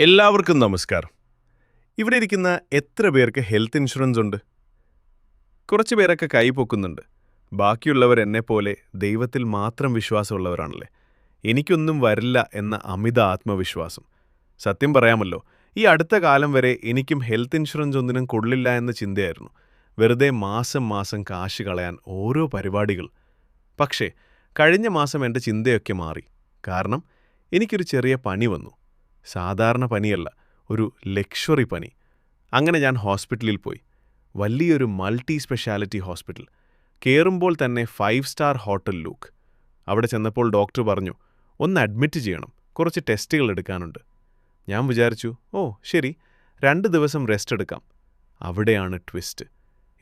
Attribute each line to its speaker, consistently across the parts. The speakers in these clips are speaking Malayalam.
Speaker 1: എല്ലാവർക്കും നമസ്കാരം. ഇവിടെ ഇരിക്കുന്ന എത്ര പേർക്ക് ഹെൽത്ത് ഇൻഷുറൻസ് ഉണ്ട്? കുറച്ച് പേരൊക്കെ കൈ പൊക്കുന്നുണ്ട്. ബാക്കിയുള്ളവർ എന്നെപ്പോലെ ദൈവത്തിൽ മാത്രം വിശ്വാസമുള്ളവരാണല്ലേ. എനിക്കൊന്നും വരില്ല എന്ന അമിത ആത്മവിശ്വാസം. സത്യം പറയാമല്ലോ, ഈ അടുത്ത കാലം വരെ എനിക്കും ഹെൽത്ത് ഇൻഷുറൻസ് ഒന്നിനും കൊള്ളില്ല എന്ന ചിന്തയായിരുന്നു. വെറുതെ മാസം മാസം കാശ് കളയാൻ ഓരോ പരിപാടികൾ. പക്ഷേ കഴിഞ്ഞ മാസം എൻ്റെ ചിന്തയൊക്കെ മാറി. കാരണം എനിക്കൊരു ചെറിയ പനി വന്നു. സാധാരണ പനിയല്ല, ഒരു ലക്ഷറി പനി. അങ്ങനെ ഞാൻ ഹോസ്പിറ്റലിൽ പോയി. വലിയൊരു മൾട്ടി സ്പെഷ്യാലിറ്റി ഹോസ്പിറ്റൽ. കയറുമ്പോൾ തന്നെ 5 സ്റ്റാർ ഹോട്ടൽ ലുക്ക്. അവിടെ ചെന്നപ്പോൾ ഡോക്ടർ പറഞ്ഞു, ഒന്ന് അഡ്മിറ്റ് ചെയ്യണം, കുറച്ച് ടെസ്റ്റുകൾ എടുക്കാനുണ്ട്. ഞാൻ വിചാരിച്ചു, ഓ ശരി, 2 ദിവസം റെസ്റ്റ് എടുക്കാം. അവിടെയാണ് ട്വിസ്റ്റ്.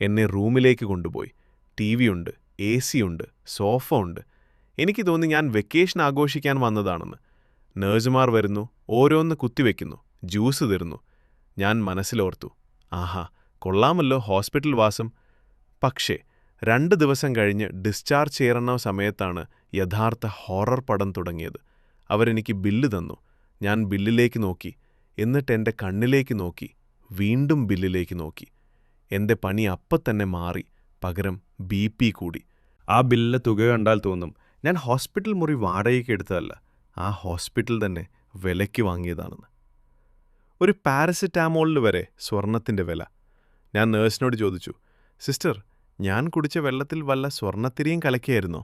Speaker 1: എന്നെ റൂമിലേക്ക് കൊണ്ടുപോയി. TV ഉണ്ട്, AC ഉണ്ട്, സോഫ ഉണ്ട്. എനിക്ക് തോന്നി ഞാൻ വെക്കേഷൻ ആഘോഷിക്കാൻ വന്നതാണെന്ന്. നേഴ്സുമാർ വരുന്നു, ഓരോന്ന് കുത്തിവെക്കുന്നു, ജ്യൂസ് തരുന്നു. ഞാൻ മനസ്സിലോർത്തു, ആഹാ, കൊള്ളാമല്ലോ ഹോസ്പിറ്റൽ വാസം. പക്ഷേ 2 ദിവസം കഴിഞ്ഞ് ഡിസ്ചാർജ് ചെയ്യുന്ന സമയത്താണ് യഥാർത്ഥ ഹൊറർ പടം തുടങ്ങിയത്. അവരെനിക്ക് ബില്ല് തന്നു. ഞാൻ ബില്ലിലേക്ക് നോക്കി. എന്നിട്ട് എൻ്റെ കണ്ണിലേക്ക് നോക്കി. വീണ്ടും ബില്ലിലേക്ക് നോക്കി. എൻ്റെ പനി അപ്പത്തന്നെ മാറി. പകരം BP കൂടി. ആ ബില്ലിലെ തുക കണ്ടാൽ തോന്നും ഞാൻ ഹോസ്പിറ്റൽ മുറി വാടകയ്ക്ക് എടുത്തതല്ല, ആ ഹോസ്പിറ്റൽ തന്നെ വിലയ്ക്ക് വാങ്ങിയതാണെന്ന്. ഒരു പാരസിറ്റാമോളിന് വരെ സ്വർണത്തിൻ്റെ വില. ഞാൻ നേഴ്സിനോട് ചോദിച്ചു, സിസ്റ്റർ, ഞാൻ കുടിച്ച വെള്ളത്തിൽ വല്ല സ്വർണത്തിരിയും കലക്കിയായിരുന്നോ?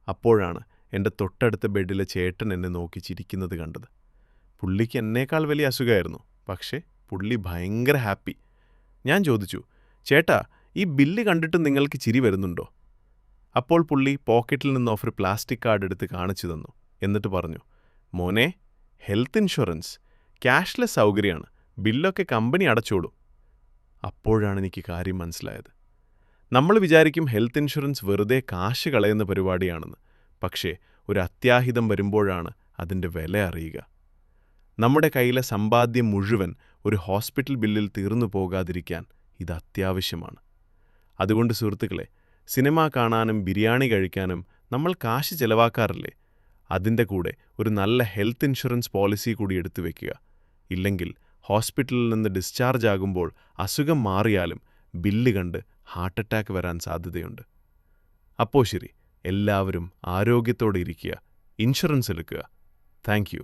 Speaker 1: അപ്പോഴാണ് എൻ്റെ തൊട്ടടുത്ത ബെഡിലെ ചേട്ടൻ എന്നെ നോക്കി ചിരിക്കുന്നത് കണ്ടത്. പുള്ളിക്ക് എന്നേക്കാൾ വലിയ അസുഖമായിരുന്നു. പക്ഷേ പുള്ളി ഭയങ്കര ഹാപ്പി. ഞാൻ ചോദിച്ചു, ചേട്ടാ, ഈ ബില്ല് കണ്ടിട്ട് നിങ്ങൾക്ക് ചിരി വരുന്നുണ്ടോ? അപ്പോൾ പുള്ളി പോക്കറ്റിൽ നിന്ന് ഒരു പ്ലാസ്റ്റിക് കാർഡ് എടുത്ത് കാണിച്ചു തന്നു. എന്നിട്ട് പറഞ്ഞു, മോനെ, ഹെൽത്ത് ഇൻഷുറൻസ് ക്യാഷ്ലെസ് സൗകര്യമാണ്, ബില്ലൊക്കെ കമ്പനി അടച്ചോളും. അപ്പോഴാണ് എനിക്ക് കാര്യം മനസ്സിലായത്. നമ്മൾ വിചാരിക്കും ഹെൽത്ത് ഇൻഷുറൻസ് വെറുതെ കാശ് കളയുന്ന പരിപാടിയാണെന്ന്. പക്ഷേ ഒരു അത്യാഹിതം വരുമ്പോഴാണ് അതിൻ്റെ വില അറിയുക. നമ്മുടെ കയ്യിലെ സമ്പാദ്യം മുഴുവൻ ഒരു ഹോസ്പിറ്റൽ ബില്ലിൽ തീർന്നു പോകാതിരിക്കാൻ ഇത് അത്യാവശ്യമാണ്. അതുകൊണ്ട് സുഹൃത്തുക്കളെ, സിനിമ കാണാനും ബിരിയാണി കഴിക്കാനും നമ്മൾ കാശ് ചെലവാക്കാറില്ലേ? അതിൻ്റെ കൂടെ ഒരു നല്ല ഹെൽത്ത് ഇൻഷുറൻസ് പോളിസി കൂടി എടുത്തു വയ്ക്കുക. ഇല്ലെങ്കിൽ ഹോസ്പിറ്റലിൽ നിന്ന് ഡിസ്ചാർജ് ആകുമ്പോൾ അസുഖം മാറിയാലും ബില്ല് കണ്ട് ഹാർട്ട് അറ്റാക്ക് വരാൻ സാധ്യതയുണ്ട്. അപ്പോൾ ശരി, എല്ലാവരും ആരോഗ്യത്തോടെ ഇരിക്കുക, ഇൻഷുറൻസ് എടുക്കുക. Thank you.